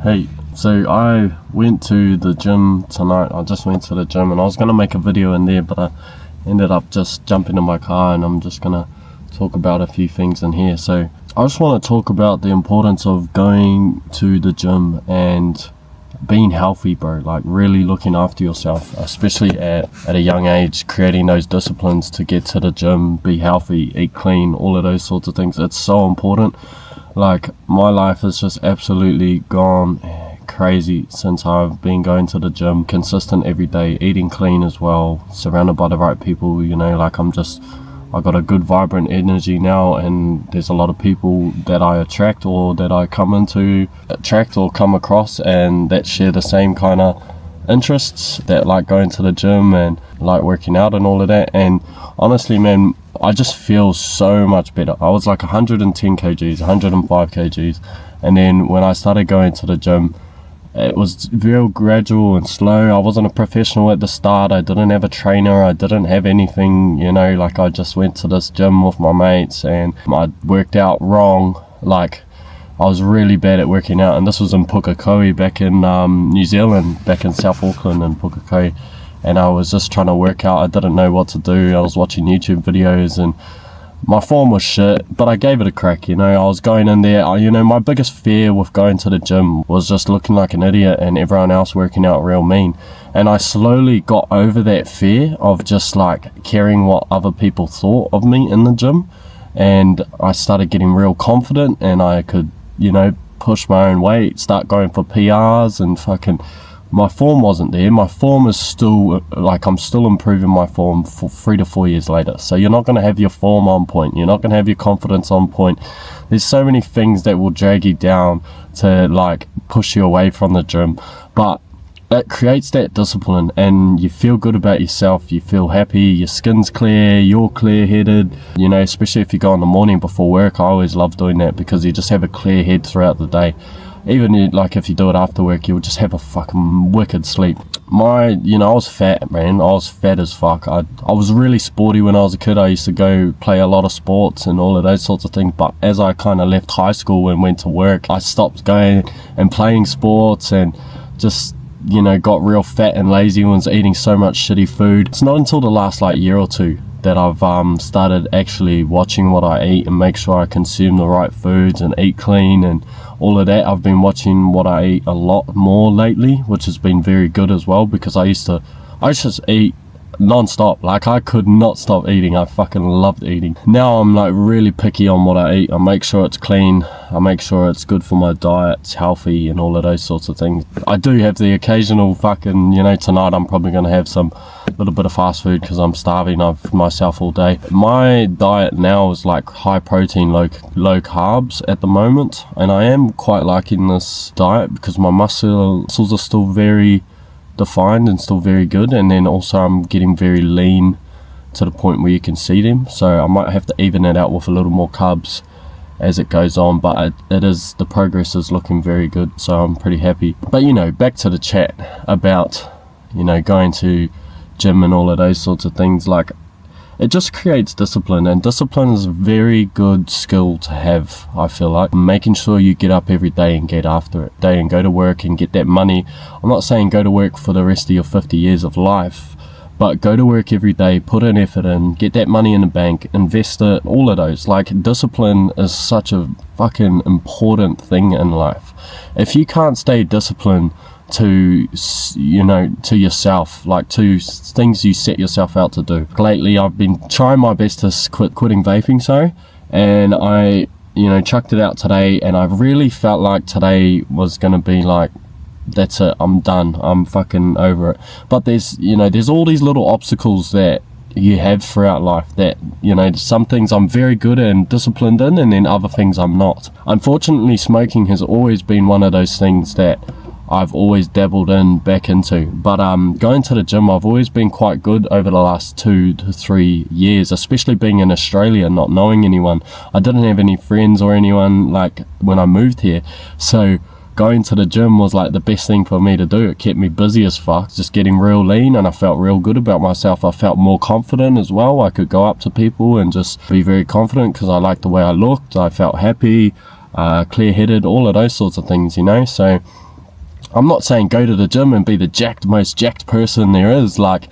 Hey, so I went to the gym tonight. I just went to the gym and I was going to make a video in there, but I ended up just jumping in my car and I'm just going to talk about a few things in here. So I just want to talk about the importance of going to the gym and being healthy, bro. Like really looking after yourself, especially at a young age, creating those disciplines to get to the gym, be healthy, eat clean, all of those sorts of things. It's so important. Like my life has just absolutely gone crazy since I've been going to the gym, consistent every day, eating clean as well, surrounded by the right people, you know, like I got a good vibrant energy now, and there's a lot of people that I attract or that I come across and that share the same kind of interests, that like going to the gym and like working out and all of that. And honestly, man, I just feel so much better. I was like 110 kgs, 105 kgs, and then when I started going to the gym, it was real gradual and slow. I wasn't a professional at the start. I didn't have a trainer. I didn't have anything, you know, like I just went to this gym with my mates and I worked out wrong. Like I was really bad at working out, and this was in Pukekohe back in New Zealand, back in South Auckland in Pukekohe. And I was just trying to work out. I didn't know what to do. I was watching YouTube videos and my form was shit, but I gave it a crack, you know. I was going in there, you know, my biggest fear with going to the gym was just looking like an idiot and everyone else working out real mean. And I slowly got over that fear of just like caring what other people thought of me in the gym. And I started getting real confident and I could, you know, push my own weight, start going for PRs, and fucking my form wasn't there. My form is still, like, I'm still improving my form for 3 to 4 years later. So you're not going to have your form on point. You're not going to have your confidence on point. There's so many things that will drag you down to, like, push you away from the gym. But it creates that discipline and you feel good about yourself. You feel happy. Your skin's clear. You're clear-headed. You know, especially if you go in the morning before work. I always love doing that because you just have a clear head throughout the day. Even like if you do it after work, you'll just have a fucking wicked sleep. You know, I was fat, man. I was fat as fuck. I was really sporty when I was a kid. I used to go play a lot of sports and all of those sorts of things. But as I kind of left high school and went to work, I stopped going and playing sports and just, you know, got real fat and lazy and was eating so much shitty food. It's not until the last like year or two that I've started actually watching what I eat and make sure I consume the right foods and eat clean and all of that. I've been watching what I eat a lot more lately, which has been very good as well, because I used to just eat non-stop. Like I could not stop eating. I fucking loved eating. Now I'm like really picky on what I eat. I make sure it's clean. I make sure it's good for my diet, it's healthy and all of those sorts of things. I do have the occasional fucking, you know, tonight I'm probably going to have some little bit of fast food because I'm starving. I've fed myself all day. My diet now is like high protein, low carbs at the moment, and I am quite liking this diet because my muscles are still very defined and still very good, and then also I'm getting very lean to the point where you can see them, so I might have to even it out with a little more carbs as it goes on, but the progress is looking very good, so I'm pretty happy. But you know, back to the chat about, you know, going to gym and all of those sorts of things. Like it just creates discipline, and discipline is a very good skill to have. I feel like making sure you get up every day and get after it, and go to work and get that money. I'm not saying go to work for the rest of your 50 years of life, but go to work every day, put an effort in, get that money in the bank, invest it, all of those. Like discipline is such a fucking important thing in life. If you can't stay disciplined to, you know, to yourself, like to things you set yourself out to do. Lately I've been trying my best to quitting vaping, and I, you know, chucked it out today, and I really felt like today was going to be like, that's it, I'm done, I'm fucking over it. But there's, you know, there's all these little obstacles that you have throughout life that, you know, some things I'm very good and disciplined in, and then other things I'm not. Unfortunately, smoking has always been one of those things that I've always dabbled back into, but going to the gym, I've always been quite good over the last 2 to 3 years, especially being in Australia, not knowing anyone. I didn't have any friends or anyone like when I moved here, so going to the gym was like the best thing for me to do. It kept me busy as fuck, just getting real lean, and I felt real good about myself. I felt more confident as well. I could go up to people and just be very confident because I liked the way I looked. I felt happy, clear-headed, all of those sorts of things, you know. So I'm not saying go to the gym and be the most jacked person there is. Like,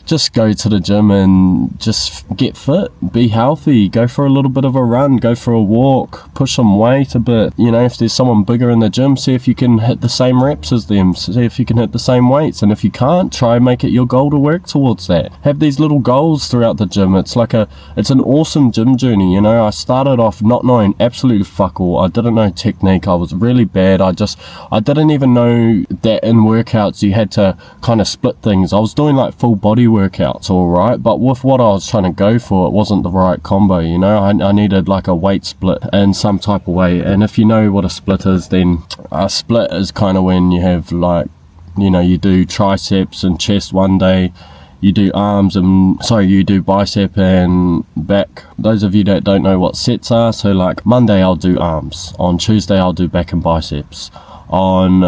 just go to the gym and just get fit, be healthy, go for a little bit of a run, go for a walk, push some weight a bit. You know, if there's someone bigger in the gym, see if you can hit the same reps as them, see if you can hit the same weights, and if you can't, try and make it your goal to work towards that. Have these little goals throughout the gym. It's an awesome gym journey. You know, I started off not knowing absolutely fuck all. I didn't know technique. I was really bad. I didn't even know that in workouts you had to kind of split things. I was doing like full body workouts, all right, but with what I was trying to go for, it wasn't the right combo. You know, I needed like a weight split in some type of way. And if you know what a split is, then a split is kind of when you have, like, you know, you do triceps and chest one day, you do you do bicep and back. Those of you that don't know what sets are, so like Monday I'll do arms, on Tuesday I'll do back and biceps, on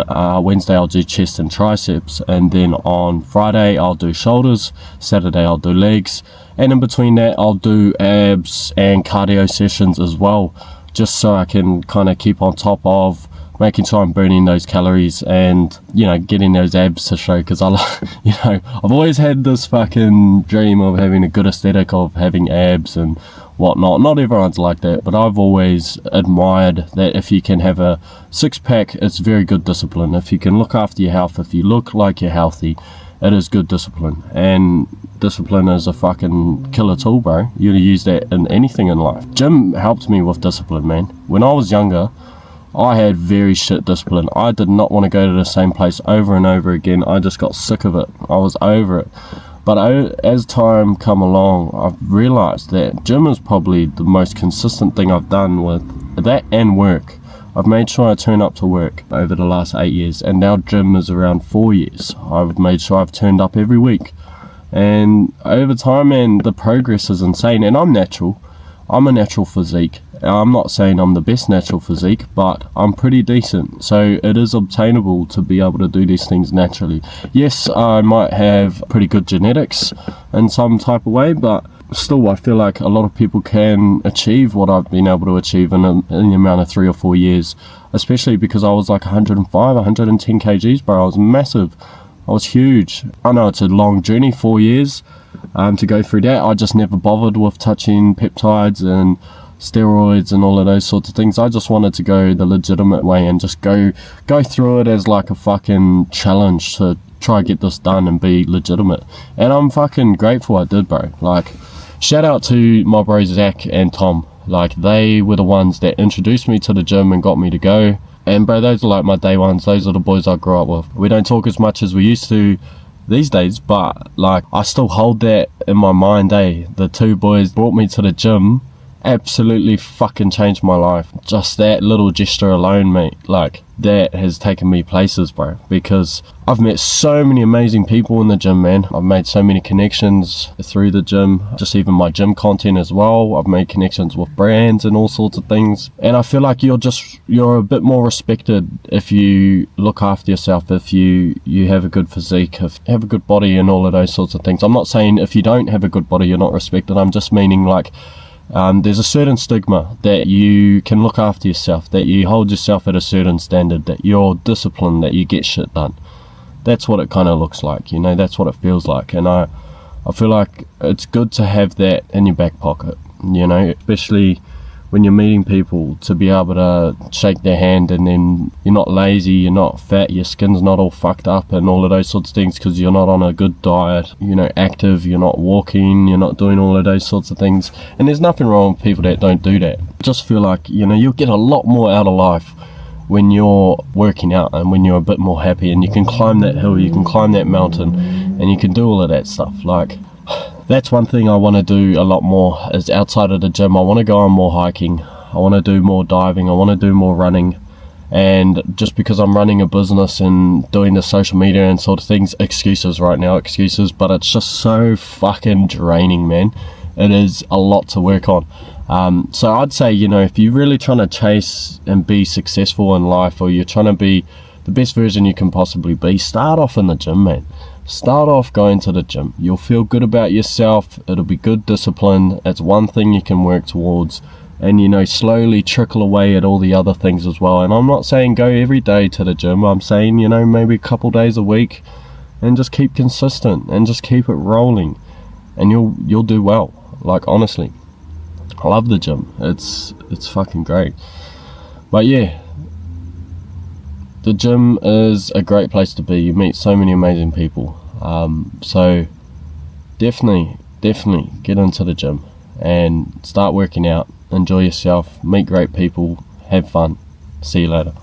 Wednesday I'll do chest and triceps, and then on Friday I'll do shoulders, Saturday I'll do legs, and in between that I'll do abs and cardio sessions as well, just so I can kind of keep on top of making sure I'm burning those calories and, you know, getting those abs to show. Because you know, I've always had this fucking dream of having a good aesthetic of having abs and whatnot. Not everyone's like that, but I've always admired that if you can have a six-pack, it's very good discipline. If you can look after your health, if you look like you're healthy, it is good discipline. And discipline is a fucking killer tool, bro. You use that in anything in life. Gym helped me with discipline, man. When I was younger, I had very shit discipline. I did not want to go to the same place over and over again. I just got sick of it. I was over it. But as time come along, I've realised that gym is probably the most consistent thing I've done with that and work. I've made sure I turn up to work over the last 8 years, and now gym is around 4 years. I've made sure I've turned up every week. And over time, man, the progress is insane. And I'm natural. I'm a natural physique. I'm not saying I'm the best natural physique, but I'm pretty decent. So it is obtainable to be able to do these things naturally. Yes, I might have pretty good genetics in some type of way, but still I feel like a lot of people can achieve what I've been able to achieve in the amount of 3 or 4 years, especially because I was like 105, 110 kgs, bro. I was massive. I was huge. I know it's a long journey, 4 years to go through that. I just never bothered with touching peptides and steroids and all of those sorts of things. I just wanted to go the legitimate way and just go through it as like a fucking challenge to try get this done and be legitimate. And I'm fucking grateful I did, bro. Like, shout out to my bros Zach and Tom. Like, they were the ones that introduced me to the gym and got me to go. And bro, those are like my day ones. Those are the boys I grew up with. We don't talk as much as we used to these days, but like, I still hold that in my mind. The two boys brought me to the gym, absolutely fucking changed my life. Just that little gesture alone, mate, like, that has taken me places, bro, because I've met so many amazing people in the gym, man. I've made so many connections through the gym, just even my gym content as well. I've made connections with brands and all sorts of things, and I feel like you're a bit more respected if you look after yourself, if you have a good physique, if you have a good body and all of those sorts of things. I'm not saying if you don't have a good body you're not respected. I'm just meaning like, there's a certain stigma that you can look after yourself, that you hold yourself at a certain standard, that you're disciplined, that you get shit done. That's what it kind of looks like, you know, that's what it feels like. And I feel like it's good to have that in your back pocket, you know, especially when you're meeting people, to be able to shake their hand and then you're not lazy, you're not fat, your skin's not all fucked up and all of those sorts of things because you're not on a good diet, you know, active, you're not walking, you're not doing all of those sorts of things. And there's nothing wrong with people that don't do that. I just feel like, you know, you'll get a lot more out of life when you're working out and when you're a bit more happy and you can climb that hill, you can climb that mountain and you can do all of that stuff. Like, that's one thing I want to do a lot more is outside of the gym. I want to go on more hiking, I want to do more diving, I want to do more running. And just because I'm running a business and doing the social media and sort of things, excuses right now, excuses, but it's just so fucking draining, man. It is a lot to work on. So I'd say, you know, if you're really trying to chase and be successful in life, or you're trying to be the best version you can possibly be, start off in the gym, man. Start off going to the gym. You'll feel good about yourself. It'll be good discipline. It's one thing you can work towards. and you know, slowly trickle away at all the other things as well. And I'm not saying go every day to the gym, I'm saying, you know, maybe a couple days a week, and just keep consistent and just keep it rolling, and you'll do well. Like, honestly, I love the gym. It's fucking great. But yeah, the gym is a great place to be. You meet so many amazing people. So definitely get into the gym and start working out. Enjoy yourself, meet great people, have fun. See you later.